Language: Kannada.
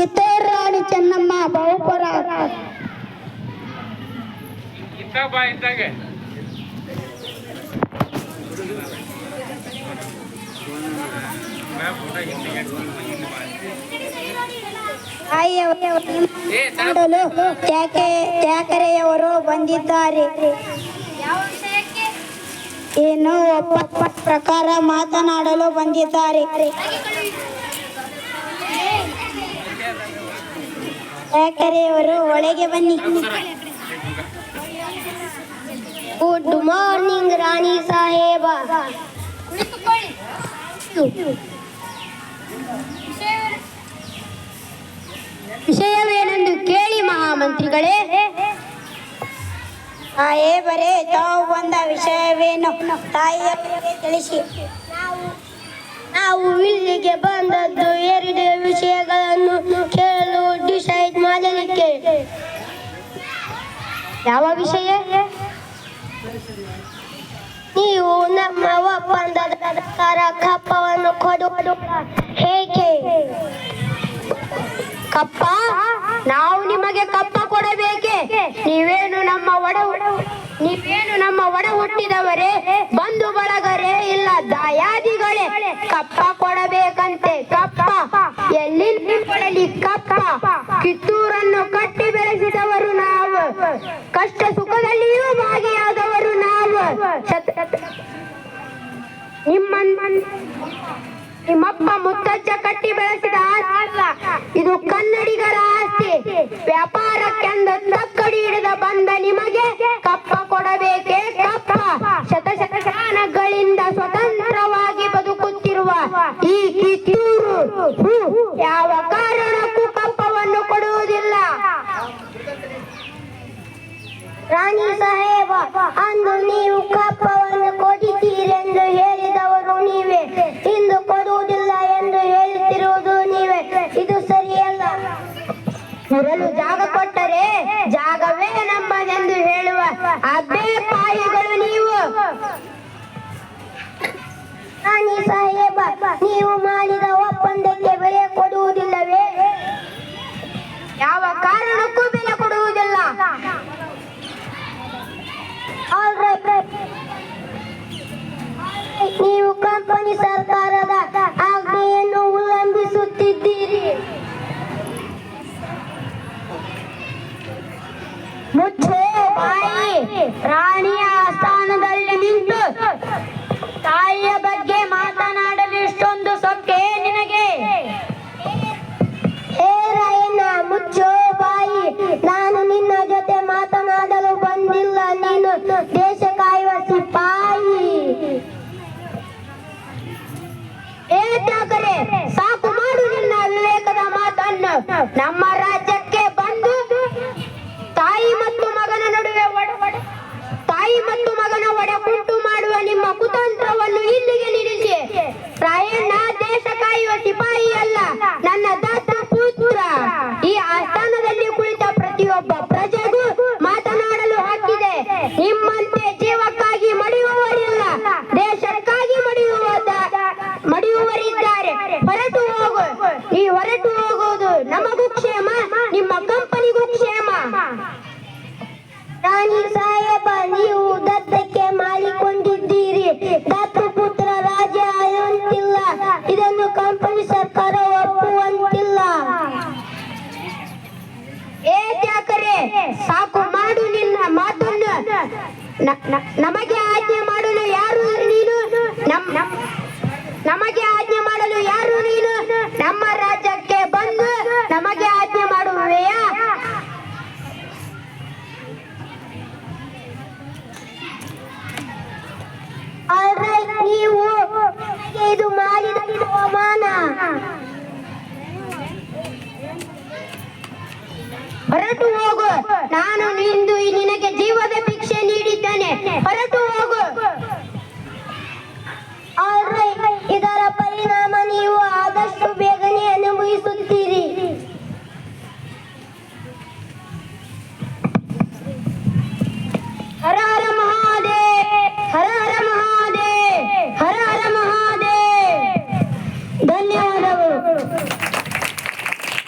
ಕಿತ್ತೂರು ರಾಣಿ ಚೆನ್ನಮ್ಮ ಬಹುಪುರ. ನೋಡಲು ತ್ಯಾಕರೆಯವರು ಬಂದಿದ್ದಾರೆ. ಏನು ಒಪ್ಪ ಪ್ರಕಾರ ಮಾತನಾಡಲು ಬಂದಿದ್ದಾರೆ. ತ್ಯಾಕರೆಯವರು ಒಳಗೆ ಬನ್ನಿ. ಗುಡ್ ಮಾರ್ನಿಂಗ್ ರಾಣಿ ಸಾಹೇಬ. ವಿಷಯವೇನೆಂದು ಕೇಳಿ ಮಹಾಮಂತ್ರಿಗಳೇ. ಸಾಹೇಬರೇ, ತಾವು ಬಂದ ವಿಷಯವೇನು ತಾಯಿಯವರಿಗೆ ತಿಳಿಸಿ. ನಾವು ಇಲ್ಲಿಗೆ ಬಂದದ್ದು ಎರಡು ವಿಷಯಗಳನ್ನು ಕೇಳಲು ಡಿಸೈಡ್ ಮಾಡಲಿಕ್ಕೆ. ಯಾವ ವಿಷಯ? ನೀವು ನಮ್ಮ ಒಪ್ಪಂದದ ಪ್ರಕಾರ ಕಪ್ಪವನ್ನು ಕೊಡುವುದು ಹೇಗೆ? ಕಪ್ಪ? ನಾವು ನಿಮಗೆ ಕಪ್ಪ ಕೊಡಬೇಕೆ? ನೀವೇನು ನಮ್ಮ ಒಡ ಹುಟ್ಟಿದವರೇ, ಬಂಧು ಬಳಗರೇ, ಇಲ್ಲ ದಾಯಾದಿಗಳೇ? ಕಪ್ಪ ಕೊಡಬೇಕಂತೆ. ಕಪ್ಪ ಎಲ್ಲಿ ಕೊಡಲಿ? ಕಪ್ಪ ಕಿತ್ತೂರನ್ನು ಕಟ್ಟಿ ಬೆಳೆಸಿದವರು ನಾವು, ಕಷ್ಟ ಸುಖದಲ್ಲಿಯೂ ಭಾಗಿಯಾದವರು ನಾವು. ನಿಮ್ಮಪ್ಪ ಮುತ್ತಜ್ಜ ಕಟ್ಟಿ ಬೆಳೆಸಿದ ಆಸ್ತಿ ಇದು ಕನ್ನಡಿಗರ ಆಸ್ತಿ. ವ್ಯಾಪಾರಕ್ಕೆಂದು ತಕ್ಕಡಿ ಹಿಡಿದ ಬಂದ ನಿಮಗೆ ಕಪ್ಪ ಕೊಡಬೇಕೆ? ಕಪ್ಪ ಶತಶತಮಾನಗಳಿಂದ ಸ್ವತಂತ್ರವಾಗಿ ಬದುಕುತ್ತಿರುವ ಈ ಕಿತ್ತೂರು ಯಾವ ಕಾರಣಕ್ಕೂ ಕಪ್ಪವನ್ನು ಕೊಡುವುದಿಲ್ಲ. ರಾಣಿ ಸಾಹೇಬ, ಅಂದು ನೀವು ಕಪ್ಪವನ್ನು ಕೊಡಿತೀರೆಂದು ಹೇಳಿದವರು ನೀವೇ, ಇಂದು ಕೊಡುವುದಿಲ್ಲ ಎಂದು ಹೇಳುತ್ತಿರುವುದು ನೀವೇ. ಇದು ಸರಿಯಲ್ಲ. ಇರಲು ಜಾಗ ಕೊಟ್ಟರೆ ಜಾಗವೇ ನಮ್ಮದೆಂದು ಹೇಳುವ ಅಭ್ಯಪಾಯಿಗಳು ನೀವು. ರಾಣಿ ಸಾಹೇಬ, ನೀವು ಮಾಡಿದ ಒಪ್ಪಂದಕ್ಕೆ ಬೆಲೆ ಕೊಡುವುದಿಲ್ಲವೇ? ಯಾವ ಕಾರಣಕ್ಕೂ ಬೆಲೆ ಕೊಡುವುದಿಲ್ಲ. ನೀವು ಕಂಪನಿ ಸರ್ಕಾರದ ಆಜ್ಞೆಯನ್ನು ಉಲ್ಲಂಘಿಸುತ್ತಿದ್ದೀರಿ. ಮುಚ್ಚೆ ಬಾಯಿ. ರಾಣಿಯ ಸ್ಥಾನದಲ್ಲಿ ನಿಂತು ತಾಯಿಯ ಬಗ್ಗೆ ಮಾತನಾಡಲು ಇಷ್ಟೊಂದು ಸೊಕ್ಕೆ ನಿನಗೆ? ಹೇ ರಾಯಣ್ಣ, ಮುಚ್ಚೋ ಬಾಯಿ. ನಾನು ನಿನ್ನ ಜೊತೆ ಮಾತನಾಡಲು ಬಂದಿಲ್ಲ. ನೀನು ದೇಶ ಕಾಯುವ ಸಿಪಾಯಿ. ತ್ಯಾಕರೆ, ಸಾಕು ಮಾಡು ನಿನ್ನ ವಿವೇಕದ ಮಾತನ್ನು. ನಮ್ಮ ರಾಜ್ಯಕ್ಕೆ ಬಂದು ತಾಯಿ ಮತ್ತು ಮಗನ ಒಡಕುಂಟು ಮಾಡುವ ನಿಮ್ಮ ಕುತಂತ್ರವನ್ನು ಇಲ್ಲಿಗೆ ನಿಲ್ಲಿಸಿ. ರಾಯಣ್ಣ ದೇಶ ಕಾಯುವ ಸಿಪಾಯಿ ಅಲ್ಲ, ನನ್ನ ದತ್ತ ಪುತ್ರ. ಈ ಆಸ್ಥಾನದಲ್ಲಿ ಕುಳಿತ ಪ್ರತಿಯೊಬ್ಬ ಪ್ರಜೆಗೂ ಮಾತನಾಡಲು ಹಕ್ಕಿದೆ. ನಿಮ್ಮಂತೆ ಜೀವಕ್ಕಾಗಿ ಮಡಿಯುವವರಿಲ್ಲ, ದೇಶಕ್ಕಾಗಿ ಮಡಿಯುವರಿದ್ದಾರೆ. ಹೊರಟು ಹೋಗು. ಈ ಹೊರಟು ಹೋಗುವುದು ನಮಗೂ ಕ್ಷೇಮ, ನಿಮ್ಮ ಕಂಪನಿಗೂ ಕ್ಷೇಮ. ರಾಣಿ ಸಾಹೇಬ, ನೀವು ದತ್ತಕ್ಕೆ ಮಾಡಿಕೊಂಡಿದ್ದೀರಿ. ದತ್ತು ಪುತ್ರ ರಾಜ ಆಯುವಂತಿಲ್ಲ. ಇದನ್ನು ಕಂಪನಿ ಸರ್ಕಾರ ಒಪ್ಪುವಂತಿಲ್ಲ. ತ್ಯಾಕರೆ, ಸಾಕು ಮಾಡು ನಿನ್ನ ಮಾತನ್ನು. ನಮಗೆ ಆಜ್ಞೆ ಮಾಡಲು ಯಾರು ನೀನು? ನಮಗೆ ಆಜ್ಞೆ ಮಾಡಲು ಯಾರು ನೀನು? ನಮ್ಮ ರಾಜ್ಯಕ್ಕೆ ಬಂದು ನಮಗೆ ಆಜ್ಞೆ ಮಾಡುವೆಯಾ? ನೀವು ಇದು ಮಾಡಿದ ಅವಮಾನ. ಹೊರಟು ಹೋಗು. ನಾನು ನಿನಗೆ ಜೀವದ ಭಿಕ್ಷೆ ನೀಡಿದ್ದೇನೆ. ಹೊರಟು ಹೋಗು. ಇದರ ಪರಿಣಾಮ ನೀವು ಆದಷ್ಟು